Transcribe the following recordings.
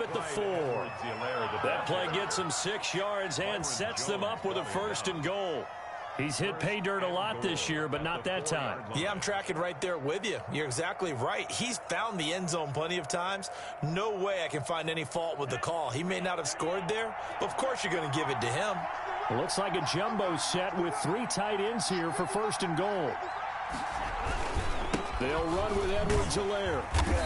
drive at the 4. That play gets him 6 yards and sets them up with a 1st and goal. He's hit pay dirt a lot this year, but not that time. Yeah, I'm tracking right there with you. You're exactly right. He's found the end zone plenty of times. No way I can find any fault with the call. He may not have scored there, but of course you're going to give it to him. It looks like a jumbo set with 3 tight ends here for 1st and goal. They'll run with Edwards-Helaire.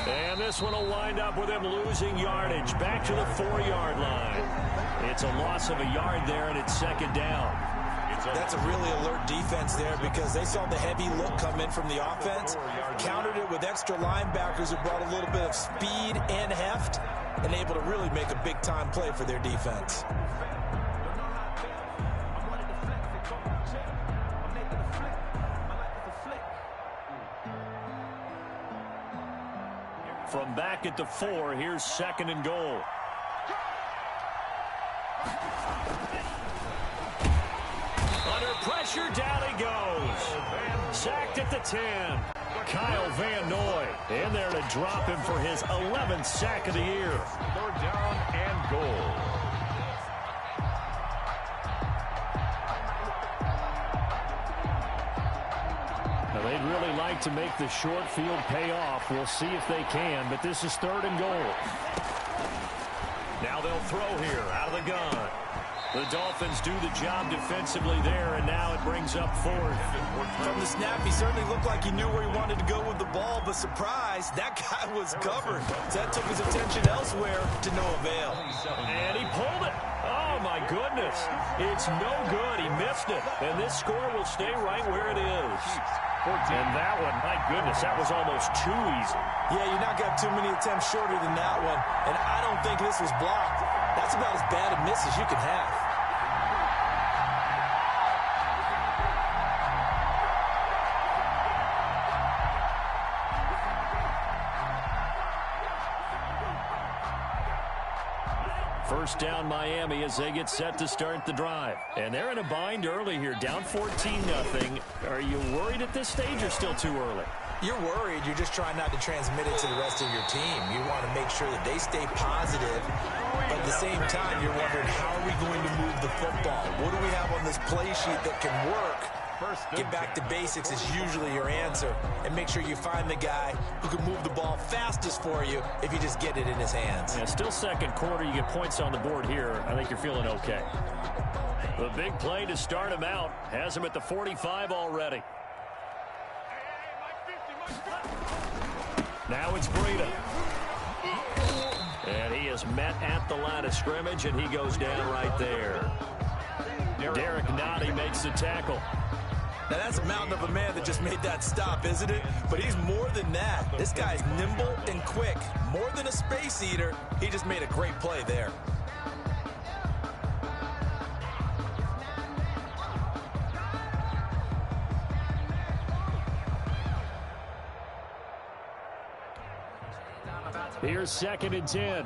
And this one will wind up with him losing yardage back to the 4-yard line. It's a loss of a yard there, and it's 2nd down. That's a really alert defense there because they saw the heavy look come in from the offense, countered it with extra linebackers who brought a little bit of speed and heft, and able to really make a big-time play for their defense. From back at the 4, here's 2nd and goal. Under pressure, down he goes. Sacked at the 10. Kyle Van Noy in there to drop him for his 11th sack of the year. 3rd down and goal. Now, they'd really like to make the short field pay off. We'll see if they can, but this is 3rd and goal. Now they'll throw here out of the gun. The Dolphins do the job defensively there, and now it brings up 4th. From the snap, he certainly looked like he knew where he wanted to go with the ball, but surprise, that guy was covered. So that took his attention elsewhere to no avail. And he pulled it. Oh, my goodness. It's no good. He missed it. And this score will stay right where it is. And that one, my goodness, that was almost too easy. Yeah, you not got too many attempts shorter than that one. And I don't think this was blocked. That's about as bad a miss as you can have. First down Miami as they get set to start the drive. And they're in a bind early here, down 14-0. Are you worried at this stage or still too early? You're worried. You're just trying not to transmit it to the rest of your team. You want to make sure that they stay positive. But at the same time, you're wondering, how are we going to move the football? What do we have on this play sheet that can work? Get back to basics is usually your answer. And make sure you find the guy who can move the ball fastest for you if you just get it in his hands. Yeah, still 2nd quarter. You get points on the board here. I think you're feeling okay. The big play to start him out has him at the 45 already. Now it's Breida. And he is met at the line of scrimmage, and he goes down right there. Derek Nottie makes the tackle. Now, that's a mountain of a man that just made that stop, isn't it? But he's more than that. This guy's nimble and quick. More than a space eater, he just made a great play there. Here's 2nd and 10.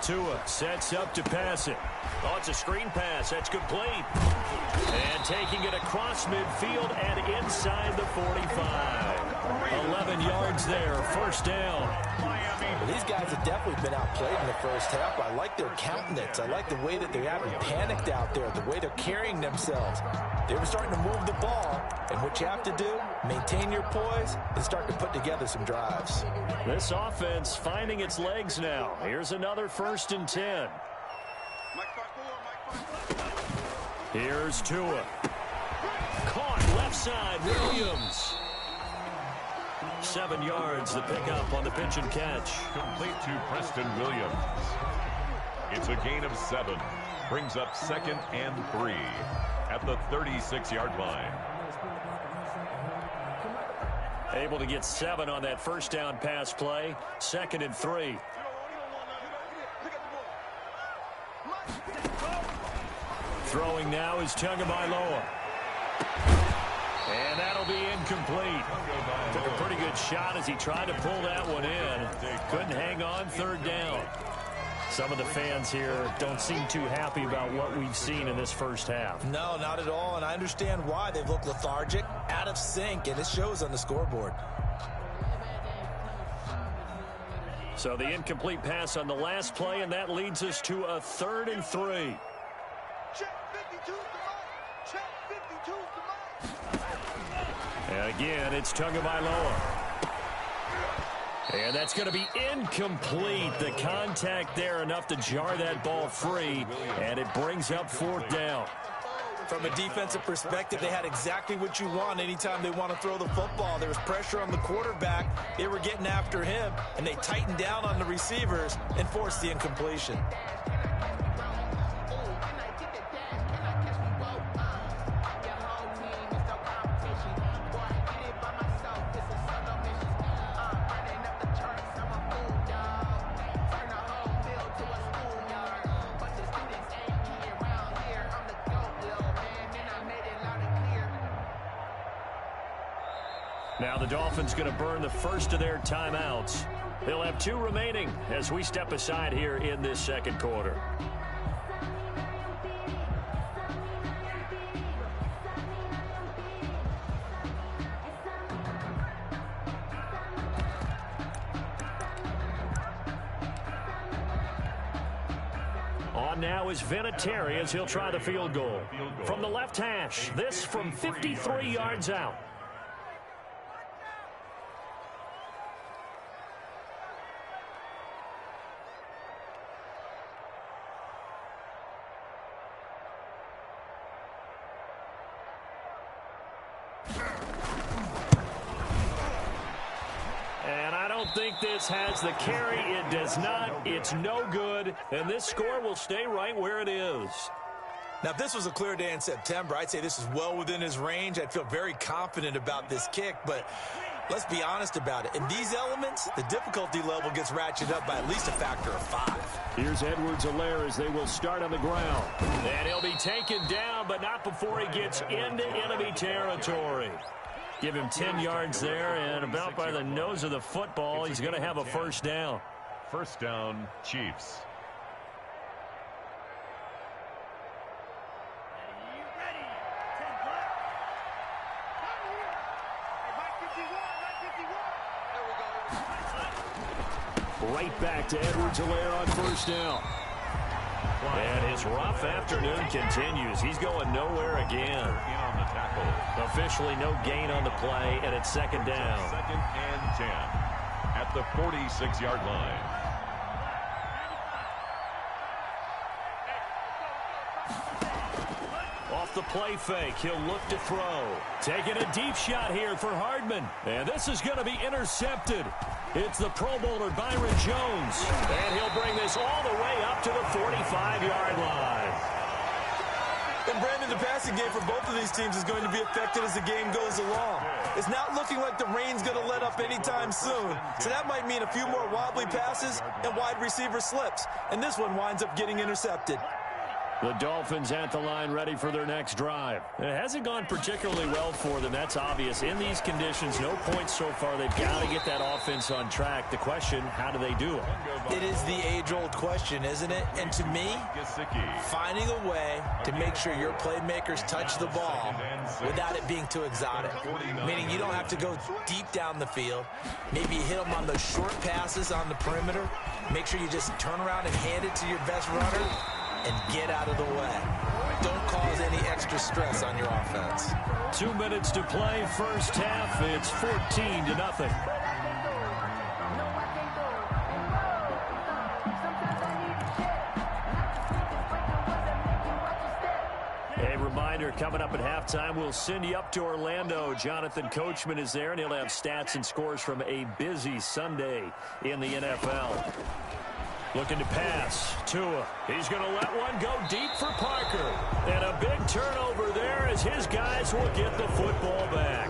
Tua sets up to pass it. Oh, it's a screen pass. That's complete. And taking it across midfield and inside the 45. 11 yards there. 1st down. Well, these guys have definitely been outplayed in the first half. I like their countenance. I like the way that they're having panicked out there, the way they're carrying themselves. They were starting to move the ball, and what you have to do, maintain your poise and start to put together some drives. This offense finding its legs now. Here's another 1st and 10. Here's Tua. Caught left side, Williams. 7 yards, the pickup on the pitch and catch. Complete to Preston Williams. It's a gain of 7. Brings up 2nd and 3 at the 36-yard line. Able to get 7 on that 1st down pass play. 2nd and 3. Throwing now is Tagovailoa. And that'll be incomplete. Took a pretty good shot as he tried to pull that one in. Couldn't hang on 3rd down. Some of the fans here don't seem too happy about what we've seen in this first half. No, not at all, and I understand why. They've looked lethargic, out of sync, and it shows on the scoreboard. So the incomplete pass on the last play, and that leads us to a 3rd and 3. Check 52's the mark. Check 52's the mark. And again, it's Tagovailoa. And that's going to be incomplete. The contact there enough to jar that ball free, and it brings up 4th down. From a defensive perspective, they had exactly what you want anytime they want to throw the football. There was pressure on the quarterback. They were getting after him, and they tightened down on the receivers and forced the incompletion. Now the Dolphins going to burn the first of their timeouts. They'll have 2 remaining as we step aside here in this second quarter. On now is Vinatieri as he'll try the field goal. From the left hash, this from 53 yards out. Think this has the carry. It does not. It's no good, and this score will stay right where it is. Now, if this was a clear day in September, I'd say this is well within his range. I'd feel very confident about this kick, but let's be honest about it. In these elements, the difficulty level gets ratcheted up by at least a factor of 5. Here's Edwards-Helaire as they will start on the ground. And he'll be taken down, but not before he gets into enemy territory. Give him 10 yards there, and about by the nose of the football, he's going to have a 1st down. 1st down, Chiefs. Right back to Edwards-Helaire on 1st down. And his rough afternoon continues. He's going nowhere again. On the tackle. Officially no gain on the play, and it's 2nd down. 2nd and 10 at the 46-yard line. Off the play fake, he'll look to throw. Taking a deep shot here for Hardman. And this is going to be intercepted. It's the Pro Bowler Byron Jones. And he'll bring this all the way up to the 45-yard line. And Brandon, the passing game for both of these teams is going to be affected as the game goes along. It's not looking like the rain's going to let up anytime soon. So that might mean a few more wobbly passes and wide receiver slips. And this one winds up getting intercepted. The Dolphins at the line ready for their next drive. It hasn't gone particularly well for them. That's obvious. In these conditions, no points so far. They've got to get that offense on track. The question, how do they do it? It is the age-old question, isn't it? And to me, finding a way to make sure your playmakers touch the ball without it being too exotic. Meaning you don't have to go deep down the field. Maybe you hit them on those short passes on the perimeter. Make sure you just turn around and hand it to your best runner and get out of the way. Don't cause any extra stress on your offense. 2 minutes to play, first half. It's 14-0. A reminder, coming up at halftime, we'll send you up to Orlando. Jonathan Coachman is there, and he'll have stats and scores from a busy Sunday in the NFL. Looking to pass. Tua. He's going to let one go deep for Parker. And a big turnover there as his guys will get the football back.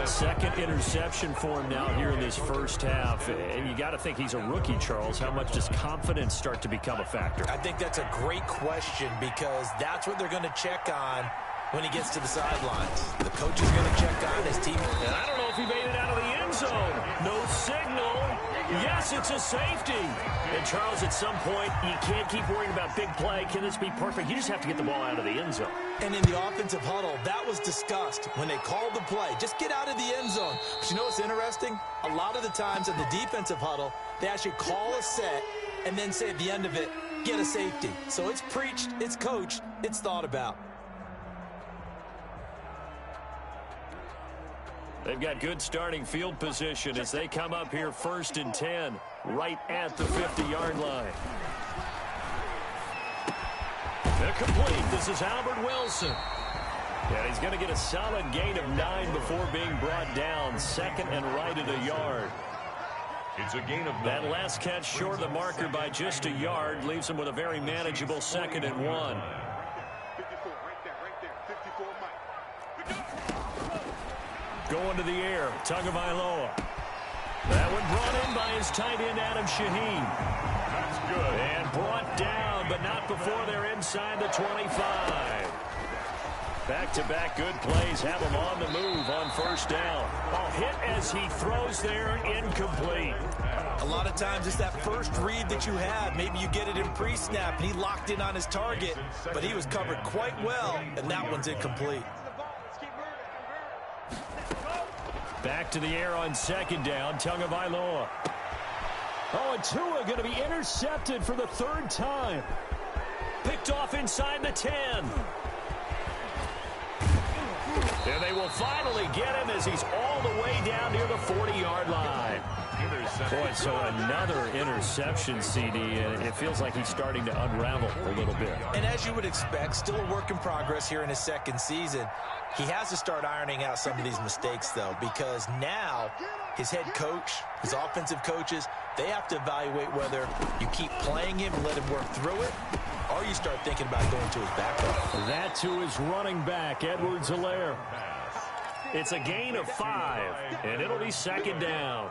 Second interception for him now here in this first half. And you got to think he's a rookie, Charles. How much does confidence start to become a factor? I think that's a great question because that's what they're going to check on when he gets to the sidelines. The coach is going to check on his team. And I don't know if he made it out of the end zone. No signal. Yes, it's a safety. And Charles, at some point, you can't keep worrying about big play. Can this be perfect? You just have to get the ball out of the end zone. And in the offensive huddle, that was discussed when they called the play. Just get out of the end zone. But you know what's interesting? A lot of the times in the defensive huddle, they actually call a set and then say at the end of it, get a safety. So it's preached, it's coached, it's thought about. They've got good starting field position as they come up here 1st and 10, right at the 50-yard line. They're complete. This is Albert Wilson. And he's going to get a solid gain of 9 before being brought down. 2nd and right at a yard. It's a gain of 9. That last catch short of the marker by just a yard leaves him with a very manageable 2nd and 1. 54, right there, 54, Mike. Going to the air, Tagovailoa. That one brought in by his tight end, Adam Shaheen. That's good. And brought down, but not before they're inside the 25. Back-to-back good plays have him on the move on 1st down. A hit as he throws there, incomplete. A lot of times it's that first read that you have. Maybe you get it in pre-snap, and he locked in on his target, but he was covered quite well, and that one's incomplete. Back to the air on 2nd down, Tagovailoa. Oh, and Tua going to be intercepted for the 3rd time. Picked off inside the 10. And they will finally get him as he's all the way down near the 40-yard line. Boy, so another interception, CD, and it feels like he's starting to unravel a little bit. And as you would expect, still a work in progress here in his 2nd season. He has to start ironing out some of these mistakes, though, because now his head coach, his offensive coaches, they have to evaluate whether you keep playing him and let him work through it, or you start thinking about going to his backup. That to his running back, Edwards-Helaire. It's a gain of 5, and it'll be 2nd down.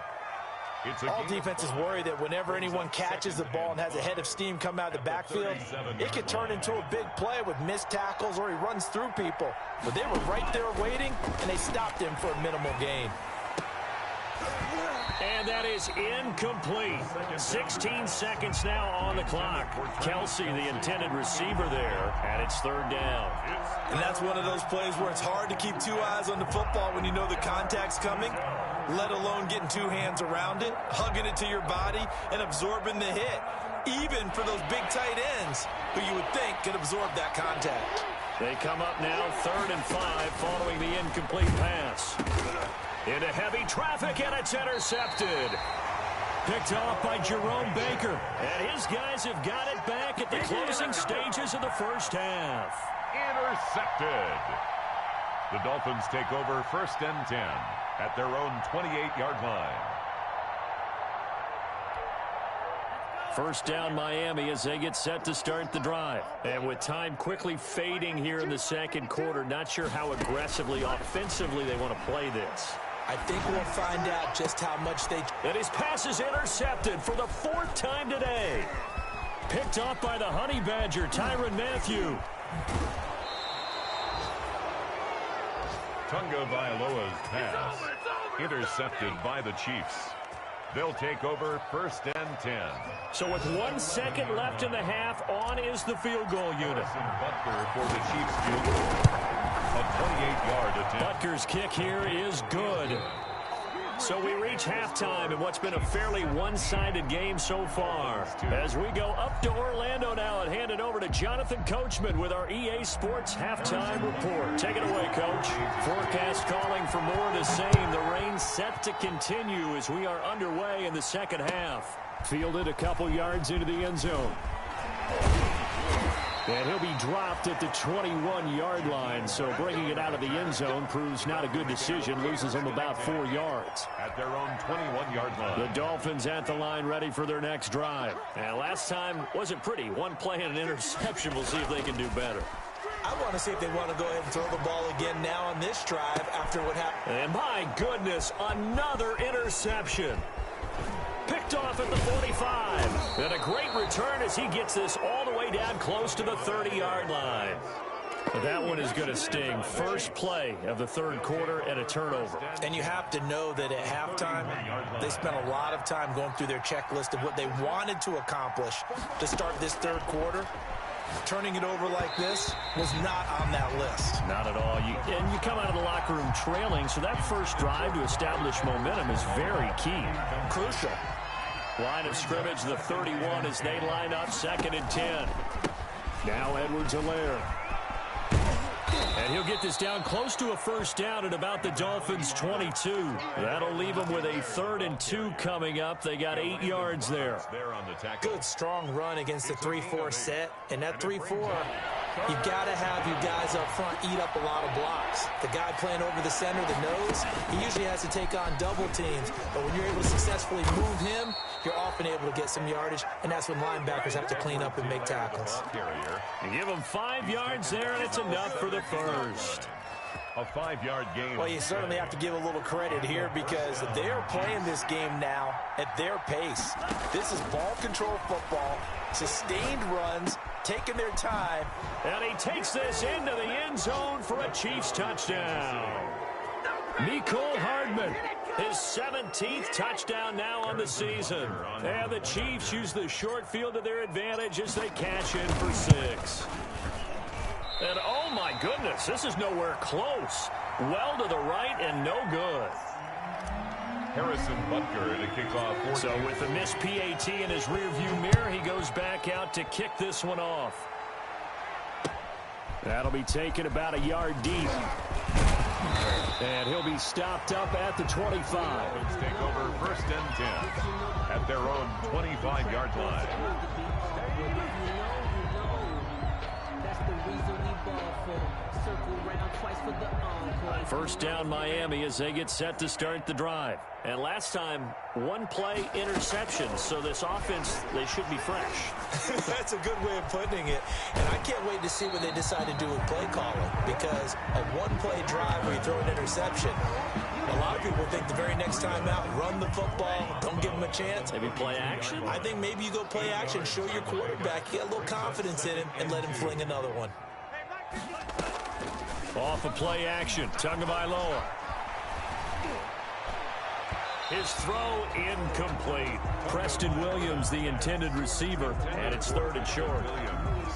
All defenses worry that whenever anyone catches the ball and has a head of steam come out of the backfield, it could turn into a big play with missed tackles or he runs through people. But they were right there waiting, and they stopped him for a minimal gain. And that is incomplete. 16 seconds now on the clock. Kelsey, the intended receiver there, and it's 3rd down. And that's one of those plays where it's hard to keep 2 eyes on the football when you know the contact's coming, let alone getting 2 hands around it, hugging it to your body, and absorbing the hit, even for those big tight ends who you would think could absorb that contact. They come up now 3rd and 5 following the incomplete pass. Into heavy traffic, and it's intercepted. Picked off by Jerome Baker. And his guys have got it back at the closing stages of the 1st half. Intercepted. The Dolphins take over 1st and 10 at their own 28-yard line. 1st down Miami as they get set to start the drive. And with time quickly fading here in the 2nd quarter, not sure how aggressively, offensively they want to play this. I think we'll find out just how much they... And his pass is intercepted for the 4th time today. Picked off by the Honey Badger, Tyrann Mathieu. Tagovailoa's pass intercepted by the Chiefs. They'll take over 1st and 10. So with 1 second left in the half, on is the field goal unit. Butker for the Chiefs field goal. A 28-yard attempt. Butker's kick here is good. So we reach halftime in what's been a fairly one-sided game so far. As we go up to Orlando now and hand it over to Jonathan Coachman with our EA Sports Halftime Report. Take it away, Coach. Forecast calling for more of the same. The rain set to continue as we are underway in the 2nd half. Fielded a couple yards into the end zone. And he'll be dropped at the 21-yard line, so bringing it out of the end zone proves not a good decision, loses him about 4 yards. At their own 21-yard line. The Dolphins at the line ready for their next drive. And last time wasn't pretty. 1 play and an interception. We'll see if they can do better. I want to see if they want to go ahead and throw the ball again now on this drive after what happened. And my goodness, another interception. Picked off at the 45. And a great return as he gets this all the way down close to the 30-yard line. But that one is going to sting. First play of the third quarter and a turnover. And you have to know that at halftime, they spent a lot of time going through their checklist of what they wanted to accomplish to start this third quarter. Turning it over like this was not on that list. Not at all. And you come out of the locker room trailing, so that first drive to establish momentum is very key. Crucial. Line of scrimmage, the 31 as they line up, 2nd and 10. Now Edwards-Helaire. And he'll get this down close to a first down at about the Dolphins' 22. That'll leave them with a 3rd and 2 coming up. They got 8 yards there. Good, strong run against the 3-4 set. And that 3-4, you've got to have your guys up front eat up a lot of blocks. The guy playing over the center, the nose, he usually has to take on double teams. But when you're able to successfully move him, you're often able to get some yardage, and that's when linebackers have to clean up and make tackles. You give them 5 yards there, and it's enough for the first. A 5-yard gain. Well, you certainly have to give a little credit here because they're playing this game now at their pace. This is ball control football, sustained runs, taking their time. And he takes this into the end zone for a Chiefs touchdown. Mecole Hardman, his 17th touchdown now on the season. And the Chiefs use the short field to their advantage as they cash in for 6. And oh my goodness, this is nowhere close. Well to the right and no good. Harrison Butker to kick off. So with the missed PAT in his rearview mirror, he goes back out to kick this one off. That'll be taken about a yard deep. And he'll be stopped up at the 25. Take over 1st and 10 at their own 25-yard line. First down Miami as they get set to start the drive. And last time, 1 play interception. So this offense, they should be fresh. That's a good way of putting it. And I can't wait to see what they decide to do with play calling. Because a 1-play drive where you throw an interception, a lot of people think the very next time out, run the football, don't give them a chance. Maybe play action? I think maybe you go play action, show your quarterback, get a little confidence in him, and let him fling another one. Off of play action, Tagovailoa. His throw incomplete. Preston Williams, the intended receiver, and it's 3rd and short.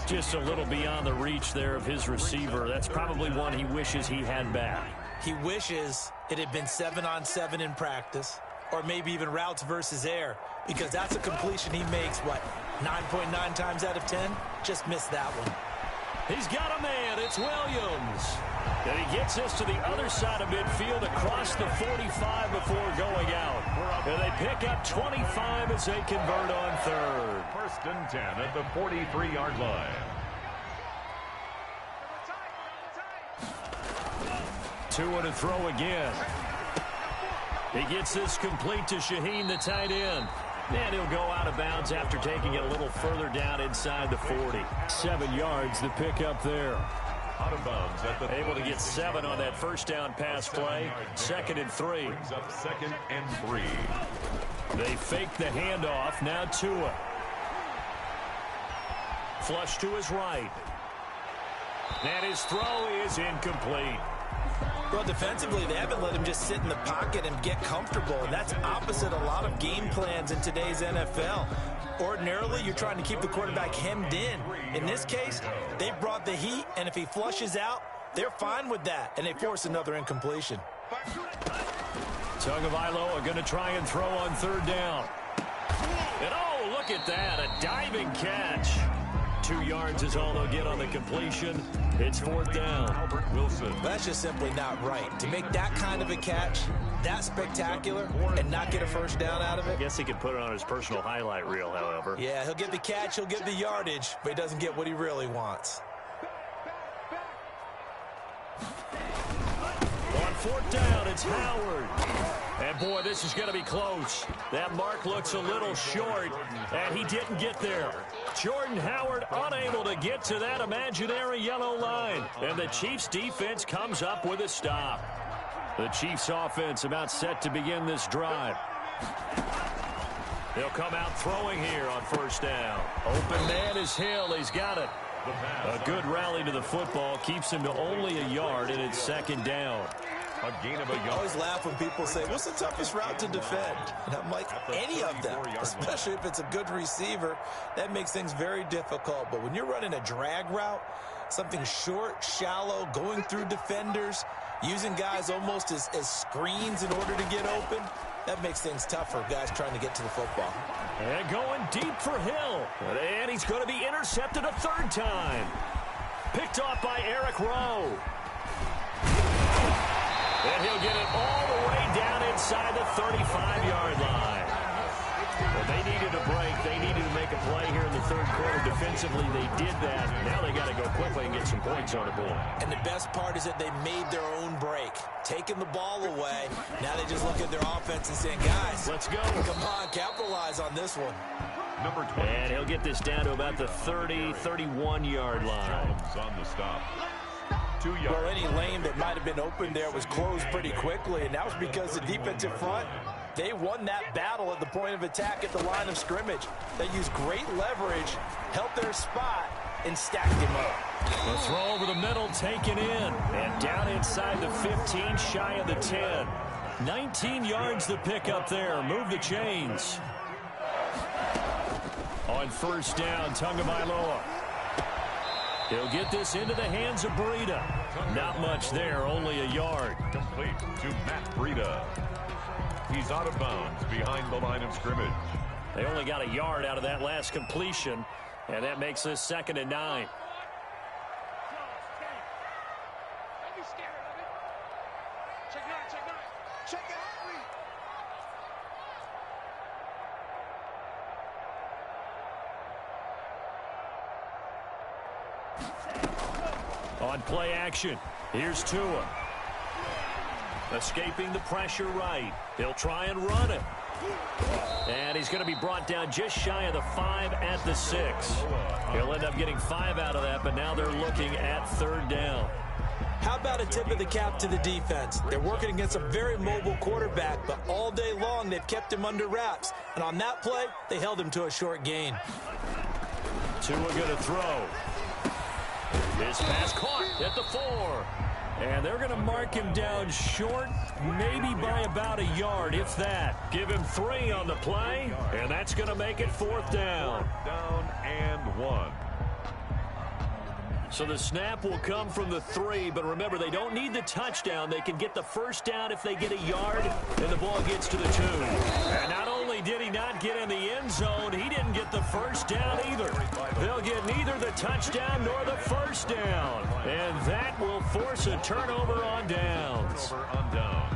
Just a little beyond the reach there of his receiver. That's probably one he wishes he had back. He wishes it had been 7-on-7 in practice, or maybe even routes versus air, because that's a completion he makes, 9.9 times out of 10? Just missed that one. He's got a man. It's Williams. And he gets this to the other side of midfield across the 45 before going out. And they pick up 25 as they convert on 3rd. 1st and 10 at the 43-yard line. 2 and a throw again. He gets this complete to Shaheen, the tight end. And he'll go out of bounds after taking it a little further down inside the 40. 7 yards the pickup there. Out of bounds at the able to get 7 on that first down pass play. 2nd and 3. Brings up 2nd and 3. They fake the handoff. Now Tua. Flush to his right. And his throw is incomplete. Well, defensively, they haven't let him just sit in the pocket and get comfortable, and that's opposite a lot of game plans in today's NFL. Ordinarily, you're trying to keep the quarterback hemmed in. In this case, they brought the heat, and if he flushes out, they're fine with that, and they force another incompletion. Tagovailoa going to try and throw on 3rd down. And oh, look at that, a diving catch. 2 yards is all they'll get on the completion. It's 4th down. Albert Wilson. That's just simply not right. To make that kind of a catch, that spectacular, and not get a first down out of it. I guess he could put it on his personal highlight reel, however. Yeah, he'll get the catch, he'll get the yardage, but he doesn't get what he really wants. On 4th down, it's Howard. And boy, this is going to be close. That mark looks a little short, and he didn't get there. Jordan Howard unable to get to that imaginary yellow line. And the Chiefs defense comes up with a stop. The Chiefs offense about set to begin this drive. They'll come out throwing here on 1st down. Open man is Hill. He's got it. A good rally to the football keeps him to only a yard, and it's second down. A gain of a I yard. always laugh when people say, what's the toughest route to defend? And I'm like, any of them, especially if it's a good receiver. That makes things very difficult. But when you're running a drag route, something short, shallow, going through defenders, using guys almost as screens in order to get open, that makes things tough for guys trying to get to the football. And going deep for Hill. And he's going to be intercepted a third time. Picked off by Eric Rowe. And he'll get it all the way down inside the 35-yard line. Well, they needed a break. They needed to make a play here in the third quarter. Defensively, they did that. Now they got to go quickly and get some points on the board. And the best part is that they made their own break. Taking the ball away. Now they just look at their offense and saying, guys, let's go. Come on, capitalize on this one. Number 20. And he'll get this down to about the 30, 31-yard line. Jones on the stop. 2 yards. Well, any lane that might have been open there was closed pretty quickly, and that was because the defensive front, they won that battle at the point of attack at the line of scrimmage. They used great leverage, held their spot, and stacked him up. The throw over the middle, taken in, and down inside the 15, shy of the 10. 19 yards to pick up there. Move the chains. On first down, Tagovailoa. He'll get this into the hands of Breida. Not much there, only a yard. Complete to Matt Breida. He's out of bounds behind the line of scrimmage. They only got a yard out of that last completion, and that makes this 2nd and 9. On play action, here's Tua. Escaping the pressure right. He'll try and run it. And he's going to be brought down just shy of the 5 at the 6. He'll end up getting 5 out of that, but now they're looking at third down. How about a tip of the cap to the defense? They're working against a very mobile quarterback, but all day long they've kept him under wraps. And on that play, they held him to a short gain. Tua going to throw. This pass caught at the 4. And they're going to mark him down short, maybe by about a yard, if that. Give him 3 on the play, and that's going to make it 4th down. Down and 1. So the snap will come from the 3, but remember, they don't need the touchdown. They can get the first down if they get a yard, and the ball gets to the 2. And not only did he not get in the end zone, he didn't get the first down either. They'll get neither the touchdown nor the first down. And that will force a turnover on downs. Turnover on downs.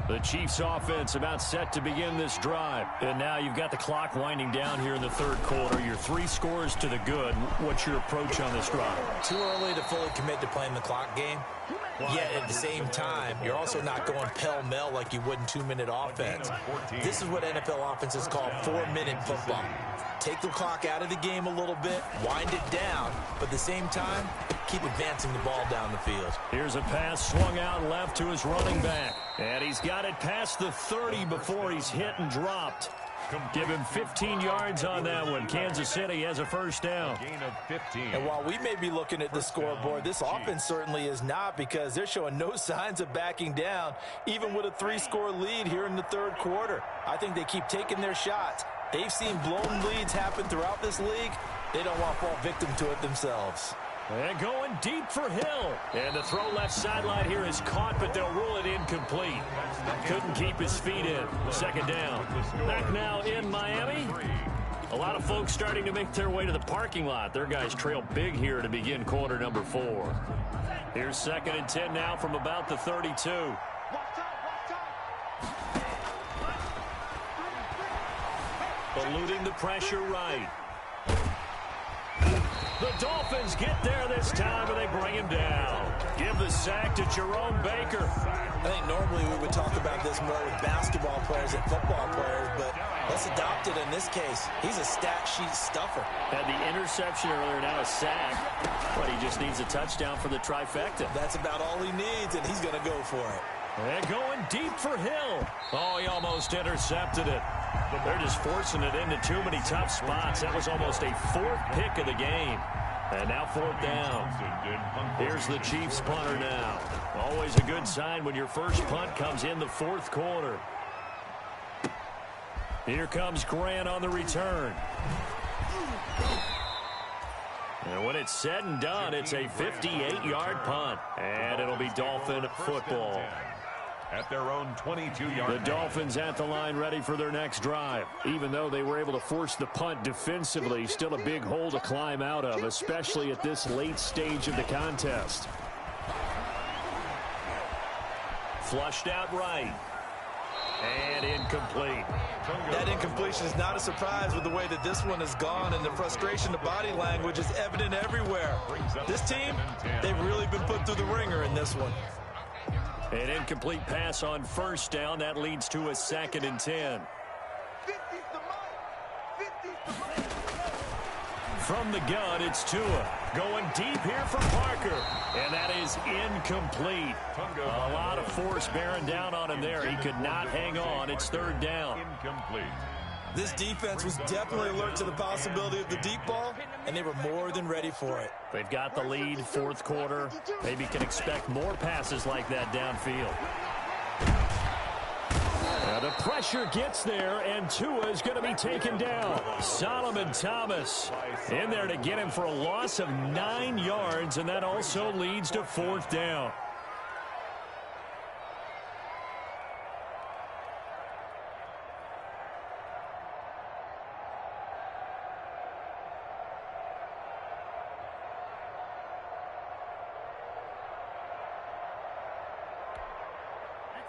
The Chiefs offense about set to begin this drive. And now you've got the clock winding down here in the third quarter. Your 3 scores to the good. What's your approach on this drive? Too early to fully commit to playing the clock game. Yet at the same time, you're also not going pell-mell like you would in 2-minute offense. This is what NFL offenses call 4-minute football. Take the clock out of the game a little bit, wind it down, but at the same time, keep advancing the ball down the field. Here's a pass swung out left to his running back. And he's got it past the 30 before he's hit and dropped. Give him 15 yards on that one. Kansas City has a first down. Gain of 15. And while we may be looking at the scoreboard, this offense certainly is not, because they're showing no signs of backing down, even with a 3-score lead here in the third quarter. I think they keep taking their shots. They've seen blown leads happen throughout this league. They don't want to fall victim to it themselves. And going deep for Hill. And the throw left sideline here is caught, but they'll rule it incomplete. Couldn't keep his feet in. Second down. Back now in Miami. A lot of folks starting to make their way to the parking lot. Their guys trail big here to begin quarter number 4. Here's 2nd and 10 now from about the 32. Eluding the pressure right. The Dolphins get there this time, and they bring him down. Give the sack to Jerome Baker. I think normally we would talk about this more with basketball players and football players, but let's adopt it in this case. He's a stat sheet stuffer. Had the interception earlier, now a sack, but he just needs a touchdown for the trifecta. That's about all he needs, and he's going to go for it. And going deep for Hill. Oh, he almost intercepted it. They're just forcing it into too many tough spots. That was almost a fourth pick of the game. And now fourth down. Here's the Chiefs punter now. Always a good sign when your first punt comes in the fourth quarter. Here comes Grant on the return. And when it's said and done, it's a 58-yard punt. And it'll be Dolphin football. At their own 22-yard The Dolphins at the line ready for their next drive. Even though they were able to force the punt defensively, still a big hole to climb out of, especially at this late stage of the contest. Flushed out right. And incomplete. That incompletion is not a surprise with the way that this one has gone, and the frustration, the body language is evident everywhere. This team, they've really been put through the ringer in this one. An incomplete pass on first down. That leads to a 2nd and 10. From the gun, it's Tua. Going deep here for Parker. And that is incomplete. A lot of force bearing down on him there. He could not hang on. It's 3rd down. Incomplete. This defense was definitely alert to the possibility of the deep ball, and they were more than ready for it. They've got the lead, fourth quarter. Maybe can expect more passes like that downfield. Now the pressure gets there, and Tua is going to be taken down. Solomon Thomas in there to get him for a loss of 9 yards, and that also leads to 4th down.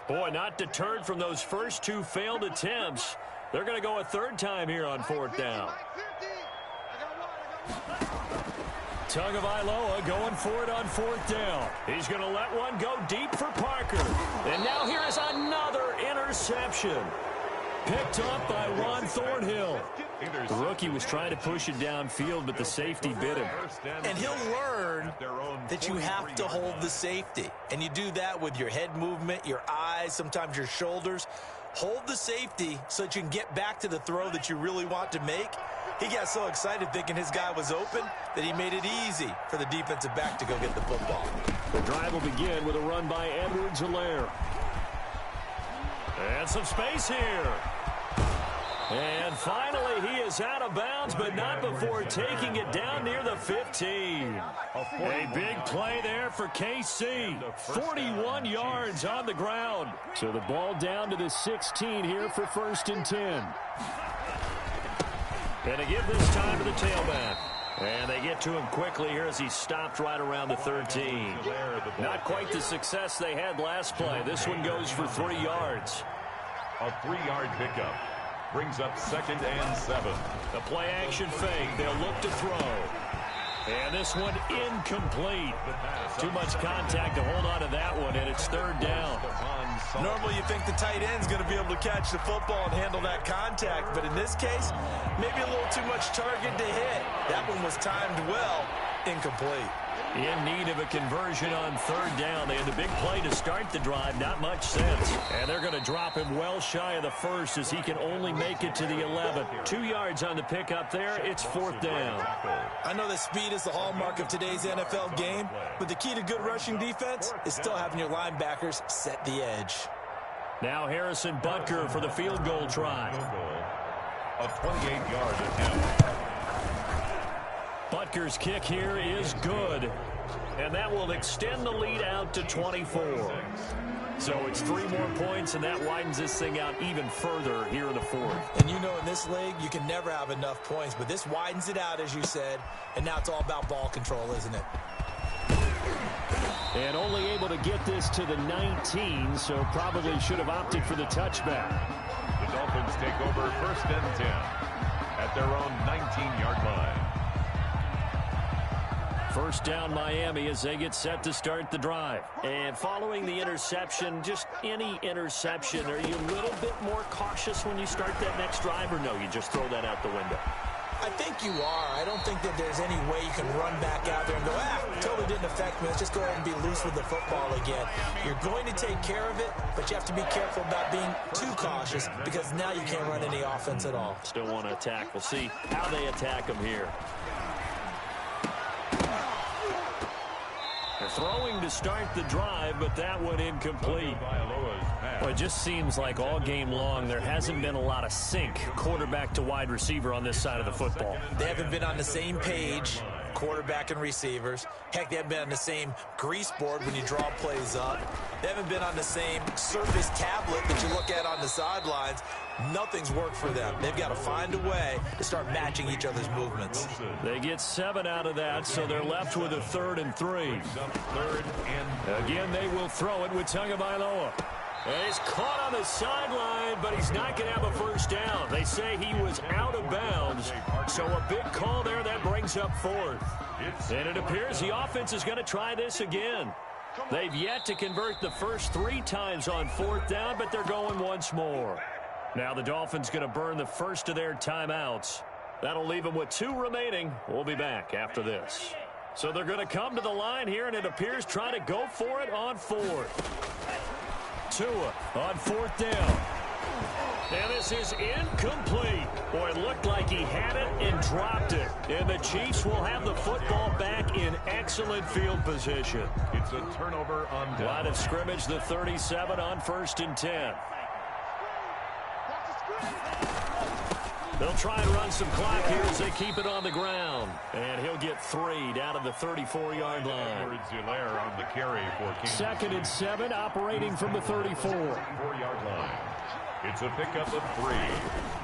Boy, not deterred from those first 2 failed attempts. They're going to go a 3rd time here on 4th down. Tagovailoa going for it on 4th down. He's going to let one go deep for Parker. And now here is another interception. Picked up by Juan Thornhill. The rookie was trying to push it downfield, but the safety bit him. And he'll learn that you have to hold the safety. And you do that with your head movement, your eyes, sometimes your shoulders. Hold the safety so that you can get back to the throw that you really want to make. He got so excited thinking his guy was open that he made it easy for the defensive back to go get the football. The drive will begin with a run by Edwards-Helaire. And some space here. And finally, he is out of bounds, but not before taking it down near the 15. A big play there for KC. 41 yards on the ground. So the ball down to the 16 here for 1st and 10. And they give this time to the tailback. And they get to him quickly here as he stopped right around the 13. Not quite the success they had last play. This one goes for 3 yards. A 3-yard pickup. Brings up 2nd and 7. The play action fake. They'll look to throw. And this one incomplete. Too much contact to hold on to that one, and it's 3rd down. Normally you think the tight end's going to be able to catch the football and handle that contact, but in this case, maybe a little too much target to hit. That one was timed well. Incomplete. In need of a conversion on 3rd down. They had the big play to start the drive. Not much sense. And they're going to drop him well shy of the 1st as he can only make it to the 11. 2 yards on the pickup there. It's 4th down. I know that speed is the hallmark of today's NFL game, but the key to good rushing defense is still having your linebackers set the edge. Now Harrison Butker for the field goal try. A 28-yard attempt. Butker's kick here is good, and that will extend the lead out to 24. So it's 3 more points, and that widens this thing out even further here in the 4th. And you know in this league, you can never have enough points, but this widens it out, as you said, and now it's all about ball control, isn't it? And only able to get this to the 19, so probably should have opted for the touchback. The Dolphins take over 1st and 10 at their own 19-yard line. First down Miami as they get set to start the drive. And following the interception, just any interception, are you a little bit more cautious when you start that next drive, or no, you just throw that out the window? I think you are. I don't think that there's any way you can run back out there and go, totally didn't affect me. Let's just go ahead and be loose with the football again. You're going to take care of it, but you have to be careful about being too cautious because now you can't run any offense at all. Still want to attack. We'll see how they attack them here. They're throwing to start the drive, but that one incomplete. Well, it just seems like all game long there hasn't been a lot of sync quarterback to wide receiver on this side of the football. They haven't been on the same page, quarterback and receivers. Heck, they haven't been on the same grease board when you draw plays up. They haven't been on the same surface tablet that you look at on the sidelines. Nothing's worked for them. They've got to find a way to start matching each other's movements. They get 7 out of that, so they're left with a 3rd and 3. Again, they will throw it with Tagovailoa. He's caught on the sideline, but he's not going to have a first down. They say he was out of bounds, so a big call there that brings up 4th. And it appears the offense is going to try this again. They've yet to convert the first 3 times on 4th down, but they're going once more. Now the Dolphins going to burn the first of their timeouts. That'll leave them with 2 remaining. We'll be back after this. So they're going to come to the line here, and it appears trying to go for it on 4th. Tua on 4th down. And this is incomplete. Boy, it looked like he had it and dropped it. And the Chiefs will have the football back in excellent field position. It's a turnover on down. Line of scrimmage, the 37 on 1st and 10. They'll try and run some clock here as they keep it on the ground. And he'll get 3 down to the 34-yard line. On the carry for King. 2nd and 7, operating from the 34. 4-yard line. It's a pickup of 3.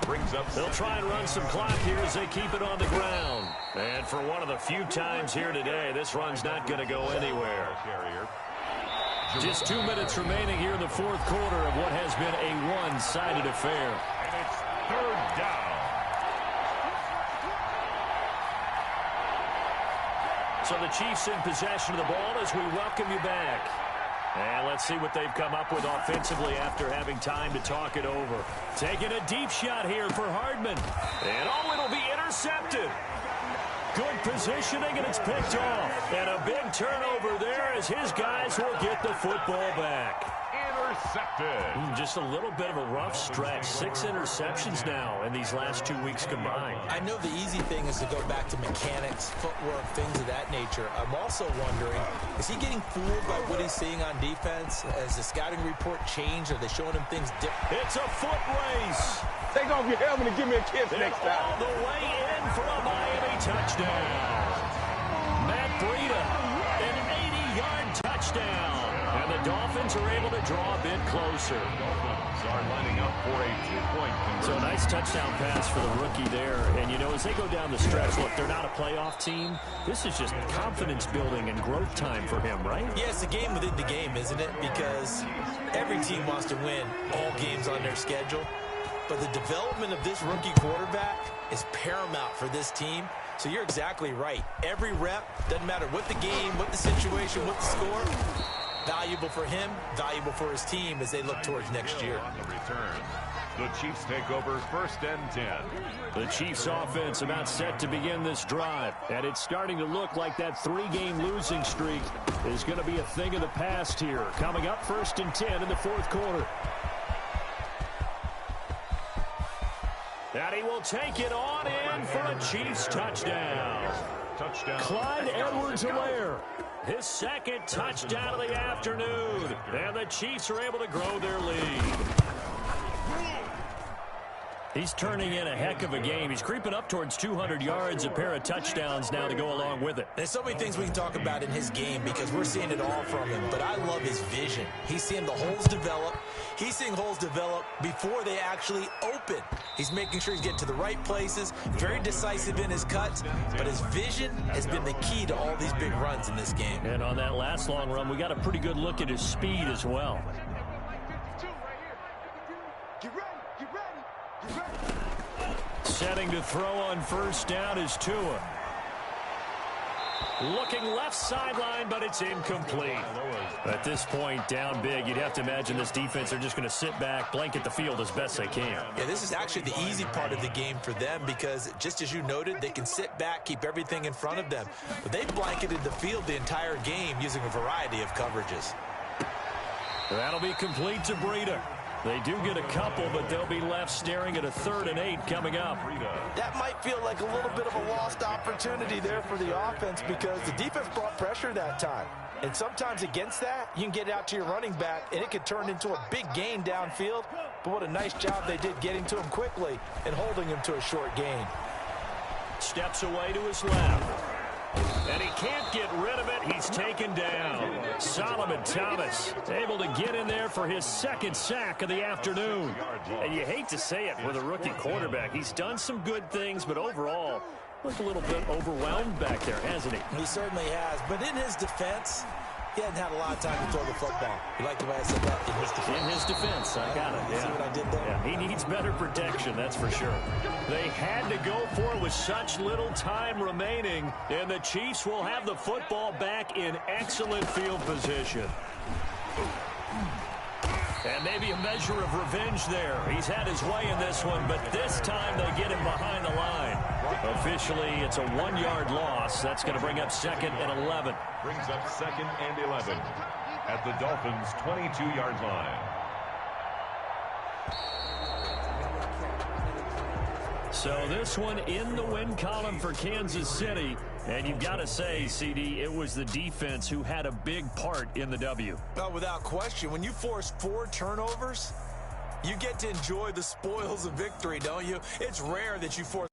Brings up. They'll try and run some clock here as they keep it on the ground. And for one of the few times here today, this run's not going to go anywhere. Just 2 minutes remaining here in the 4th quarter of what has been a one-sided affair. And it's 3rd down. So the Chiefs in possession of the ball as we welcome you back. And let's see what they've come up with offensively after having time to talk it over. Taking a deep shot here for Hardman. And it'll be intercepted. Good positioning, and it's picked off. And a big turnover there as his guys will get the football back. Intercepted. Just a little bit of a rough stretch. 6 interceptions now in these last 2 weeks combined. I know the easy thing is to go back to mechanics, footwork, things of that nature. I'm also wondering, is he getting fooled by what he's seeing on defense? Has the scouting report changed? Are they showing him things different? It's a foot race. Take off your helmet and give me a kiss next time. All the way in for a Miami touchdown. Matt Breida, an 80-yard touchdown. And the Dolphins are able to draw a bit closer. Dolphins are lining up for a 2-point conversion. So a nice touchdown pass for the rookie there. And, you know, as they go down the stretch, look, they're not a playoff team. This is just confidence building and growth time for him, right? Yeah, it's a game within the game, isn't it? Because every team wants to win all games on their schedule. But the development of this rookie quarterback is paramount for this team. So you're exactly right. Every rep, doesn't matter what the game, what the situation, what the score, valuable for him, valuable for his team as they look towards next year. On the return, the Chiefs take over 1st and 10. The Chiefs offense about set to begin this drive. And it's starting to look like that 3-game losing streak is going to be a thing of the past here. Coming up 1st and 10 in the 4th quarter. And he will take it on in for a Chiefs touchdown. Touchdown. Clyde Edwards-Helaire. His 2nd touchdown of the afternoon. And the Chiefs are able to grow their lead. He's turning in a heck of a game. He's creeping up towards 200 yards, a pair of touchdowns now to go along with it. There's so many things we can talk about in his game because we're seeing it all from him, but I love his vision. He's seeing the holes develop. He's seeing holes develop before they actually open. He's making sure he's getting to the right places, very decisive in his cuts, but his vision has been the key to all these big runs in this game. And on that last long run, we got a pretty good look at his speed as well. Setting to throw on 1st down is Tua. Looking left sideline, but it's incomplete. At this point, down big, you'd have to imagine this defense are just going to sit back, blanket the field as best they can. Yeah, this is actually the easy part of the game for them because, just as you noted, they can sit back, keep everything in front of them. But they blanketed the field the entire game using a variety of coverages. That'll be complete to Breida. They do get a couple, but they'll be left staring at a 3rd and 8 coming up. That might feel like a little bit of a lost opportunity there for the offense because the defense brought pressure that time. And sometimes against that, you can get out to your running back, and it could turn into a big gain downfield. But what a nice job they did getting to him quickly and holding him to a short gain. Steps away to his left. And he can't get rid of it. He's taken down. Solomon Thomas able to get in there for his 2nd sack of the afternoon. And you hate to say it with a rookie quarterback. He's done some good things, but overall, looked a little bit overwhelmed back there, hasn't he? He certainly has. But in his defense, he hasn't had a lot of time to throw the football. You like the way I said that? In his defense. In his defense. I got it. Yeah. See what I did there? Yeah, he needs better protection, that's for sure. They had to go for it with such little time remaining, and the Chiefs will have the football back in excellent field position. And maybe a measure of revenge there. He's had his way in this one, but this time they get him behind the line. Officially, it's a 1-yard loss. That's going to bring up 2nd and 11. Brings up 2nd and 11 at the Dolphins' 22-yard line. So this one in the win column for Kansas City. And you've got to say, CD, it was the defense who had a big part in the W. Oh, without question. When you force 4 turnovers, you get to enjoy the spoils of victory, don't you? It's rare that you force